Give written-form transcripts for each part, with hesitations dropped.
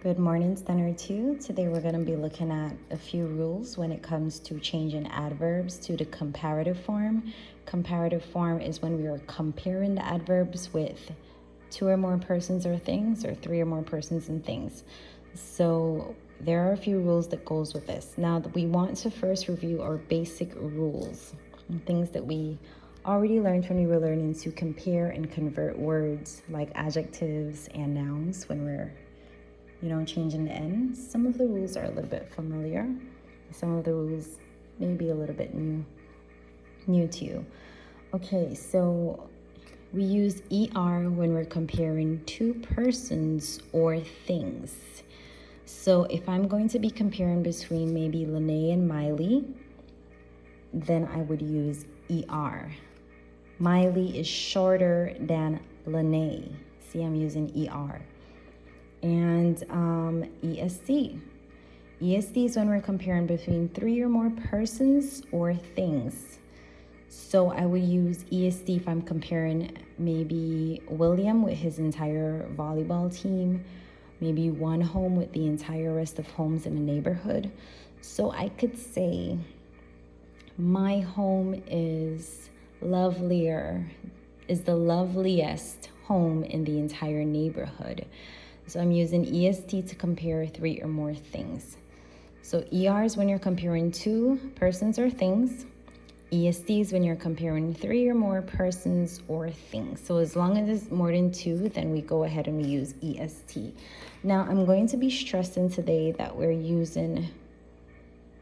Good morning, Standard 2. Today we're going to be looking at a few rules when it comes to changing adverbs to the comparative form. Comparative form is when we are comparing the adverbs with two or more persons or things, or three or more persons and things. So there are a few rules that goes with this. Now, we want to first review our basic rules, things that we already learned when we were learning to compare and convert words like adjectives and nouns when we're changing the end. Some of the rules are a little bit familiar. Some of the rules may be a little bit new to you. Okay, so we use ER when we're comparing two persons or things. So if I'm going to be comparing between maybe Lene and Miley, then I would use ER. Miley is shorter than Lene. See, I'm using ER. And EST. EST is when we're comparing between three or more persons or things. So I would use EST if I'm comparing maybe William with his entire volleyball team, maybe one home with the entire rest of homes in the neighborhood. So I could say, my home is the loveliest home in the entire neighborhood. So I'm using EST to compare three or more things. So ER is when you're comparing two persons or things. EST is when you're comparing three or more persons or things. So as long as it's more than two, then we go ahead and we use EST. Now I'm going to be stressing today that we're using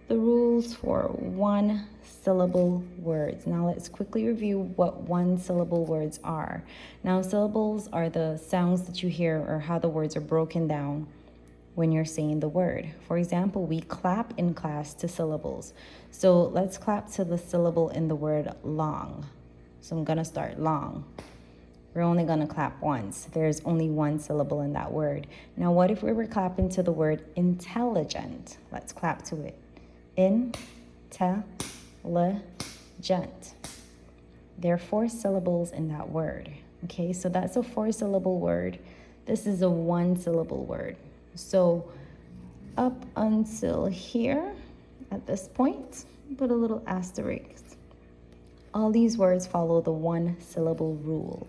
the rules for one-syllable words. Now let's quickly review what one-syllable words are. Now syllables are the sounds that you hear or how the words are broken down when you're saying the word. For example, we clap in class to syllables. So let's clap to the syllable in the word long. So I'm gonna start long. We're only gonna clap once. There's only one syllable in that word. Now what if we were clapping to the word intelligent? Let's clap to it. Intelligent. There are four syllables in that word. Okay, so that's a four-syllable word. This is a one-syllable word. So up until here, at this point, put a little asterisk. All these words follow the one-syllable rule.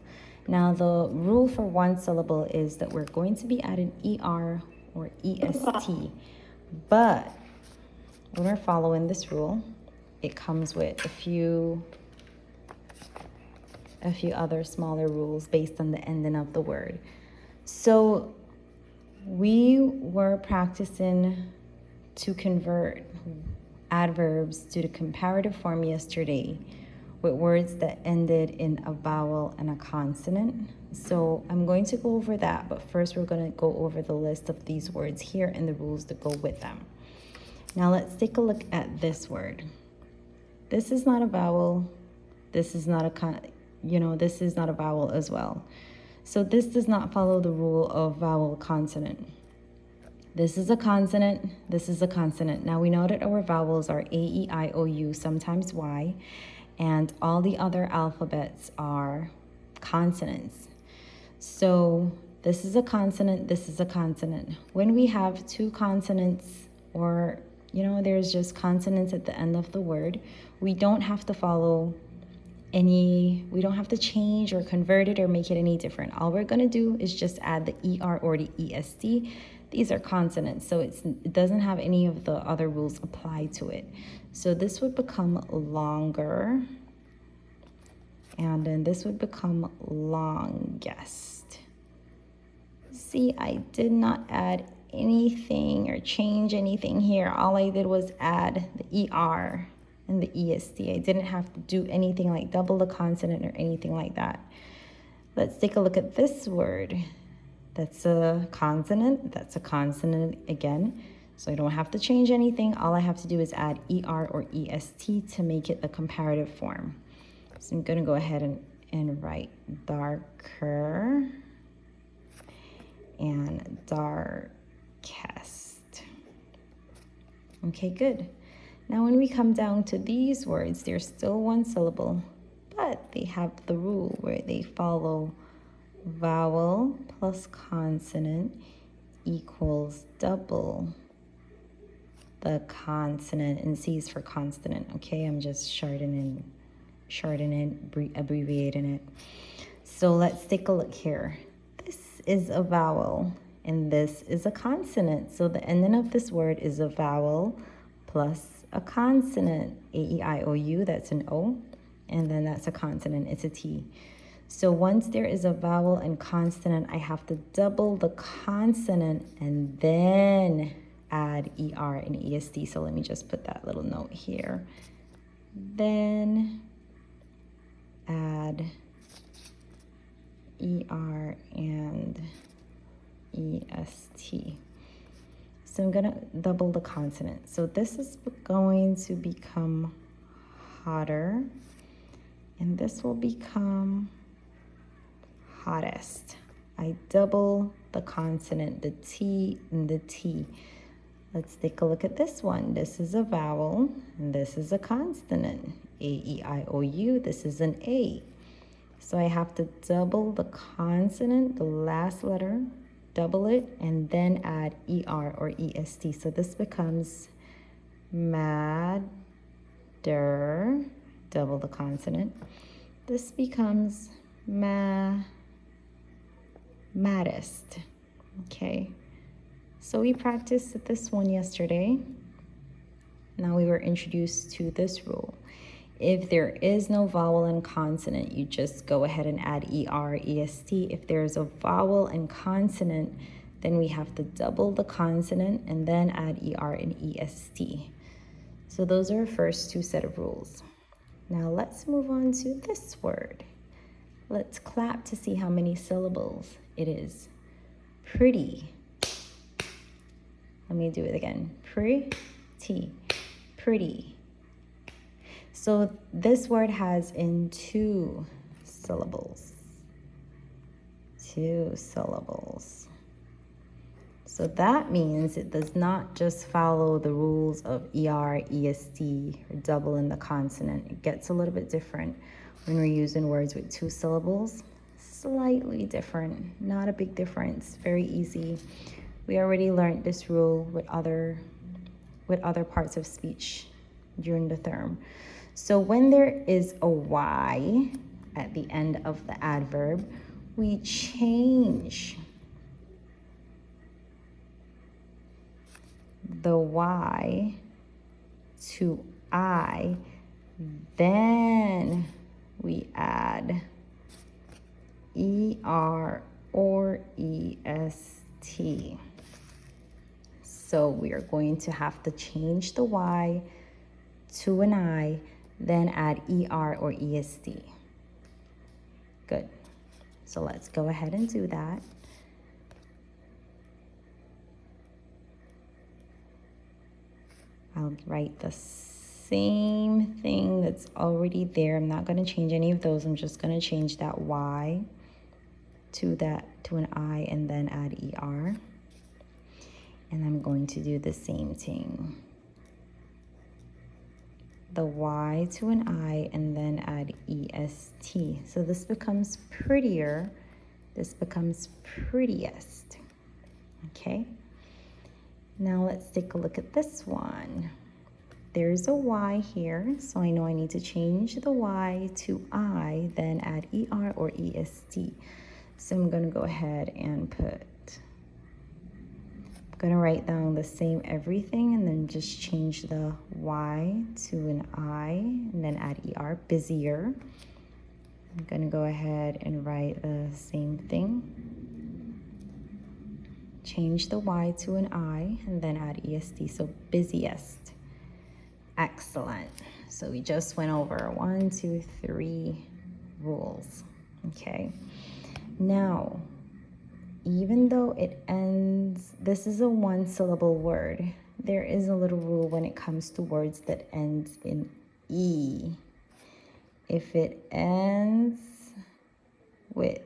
Now the rule for one syllable is that we're going to be adding ER or EST, but when we're following this rule, it comes with a few other smaller rules based on the ending of the word. So we were practicing to convert adverbs to the comparative form yesterday with words that ended in a vowel and a consonant. So I'm going to go over that, but first we're going to go over the list of these words here and the rules that go with them. Now let's take a look at this word. This is not a vowel. This is not this is not a vowel as well. So this does not follow the rule of vowel consonant. This is a consonant. This is a consonant. Now we know that our vowels are A, E, I, O, U, sometimes Y, and all the other alphabets are consonants. So this is a consonant. This is a consonant. When we have two consonants, or there's just consonants at the end of the word, we don't have to we don't have to change or convert it or make it any different. All we're gonna do is just add the ER or the EST. These are consonants, so it doesn't have any of the other rules applied to it. So this would become longer, and then this would become longest. See, I did not add anything or change anything here. All I did was add the ER and the EST. I didn't have to do anything like double the consonant or anything like that. Let's take a look at this word. That's a consonant. That's a consonant again. So I don't have to change anything. All I have to do is add ER or EST to make it the comparative form. So I'm gonna go ahead and write darker and darkest. Okay, good. Now when we come down to these words, they're still one syllable, but they have the rule where they follow vowel plus consonant equals double the consonant, and C is for consonant, okay? I'm just shortening it, abbreviating it. So let's take a look here. This is a vowel, and this is a consonant. So the ending of this word is a vowel plus a consonant. A-E-I-O-U, that's an O, and then that's a consonant, it's a T. So once there is a vowel and consonant, I have to double the consonant and then add ER and EST. So let me just put that little note here. Then add ER and EST. So I'm gonna double the consonant. So this is going to become hotter, and this will become hottest. I double the consonant, the T and the T. Let's take a look at this one. This is a vowel, and this is a consonant. A-E-I-O-U, this is an A. So I have to double the consonant, the last letter, double it, and then add ER or EST. So this becomes madder, double the consonant. This becomes maddest, okay? So we practiced this one yesterday. Now we were introduced to this rule. If there is no vowel and consonant, you just go ahead and add ER, EST. If there's a vowel and consonant, then we have to double the consonant and then add ER and EST. So those are our first two set of rules. Now let's move on to this word. Let's clap to see how many syllables it is. Pretty. Let me do it again. Pretty, pretty. So this word has in 2 syllables. 2 syllables. So that means it does not just follow the rules of ER, EST, or double in the consonant. It gets a little bit different when we're using words with 2 syllables. Slightly different, not a big difference, very easy. We already learned this rule with other parts of speech during the term. So when there is a Y at the end of the adverb, we change the Y to I, then we add ER or EST. So we are going to have to change the Y to an I, then add ER or EST. Good. So let's go ahead and do that. I'll write the same thing that's already there. I'm not going to change any of those. I'm just going to change that Y to an I and then add ER. And I'm going to do the same thing. The Y to an I and then add EST. So this becomes prettier. This becomes prettiest. Okay. Now let's take a look at this one. There's a Y here, so I know I need to change the Y to I, then add ER or EST. So I'm going to go ahead and I'm going to write down the same everything and then just change the Y to an I and then add ER, busier. I'm going to go ahead and write the same thing. Change the Y to an I and then add EST, so busiest. Excellent. So we just went over 1, 2, 3 rules. Okay. Now, even though it ends, this is a 1-syllable word, there is a little rule when it comes to words that ends in E. If it ends with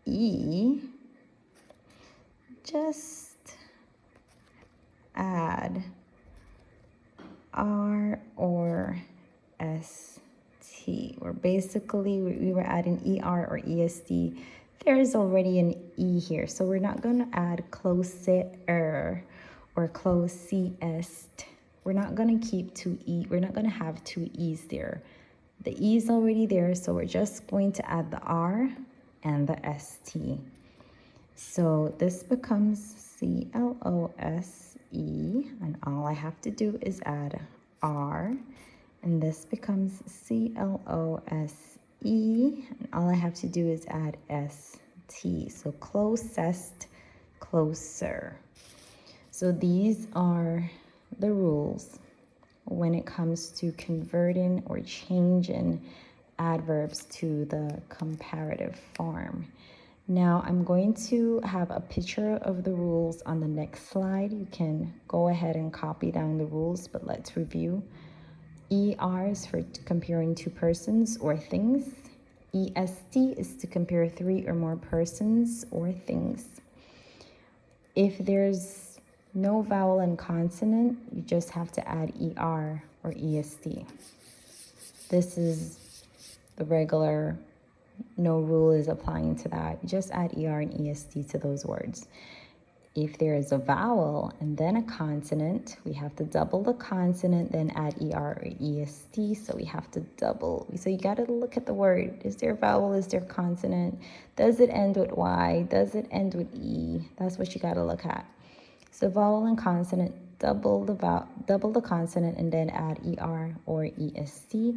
E, just add R or ST. Or basically, we were adding ER or EST there is already an E here, so we're not going to add closer or closest. We're not going to keep two E. We're not going to have two E's there. The E is already there, so we're just going to add the R and the ST. So this becomes CLOSE, and all I have to do is add R, and this becomes CLOSE, and all I have to do is add ST. So closest, closer. So these are the rules when it comes to converting or changing adverbs to the comparative form. Now I'm going to have a picture of the rules on the next slide. You can go ahead and copy down the rules, but let's review. ER is for comparing two persons or things. EST is to compare three or more persons or things. If there's no vowel and consonant, you just have to add ER or EST. This is the regular, no rule is applying to that. You just add ER and EST to those words. If there is a vowel and then a consonant, we have to double the consonant, then add ER or EST. So we have to double. So you got to look at the word. Is there a vowel? Is there consonant? Does it end with Y? Does it end with E? That's what you got to look at. So vowel and consonant, double the consonant, and then add ER or EST.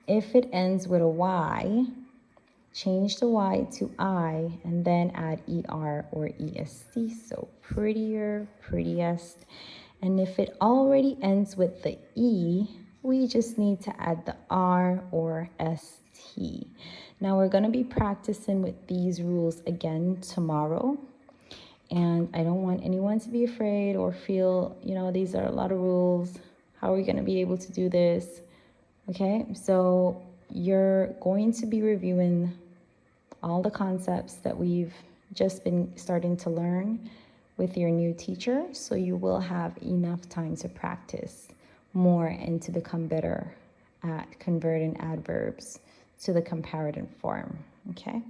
If it ends with a Y, change the Y to I, and then add ER or EST. So prettier, prettiest. And if it already ends with the E, we just need to add the R or ST. Now we're going to be practicing with these rules again tomorrow. And I don't want anyone to be afraid or feel, these are a lot of rules. How are we going to be able to do this? Okay, so you're going to be reviewing all the concepts that we've just been starting to learn with your new teacher, so you will have enough time to practice more and to become better at converting adverbs to the comparative form, okay?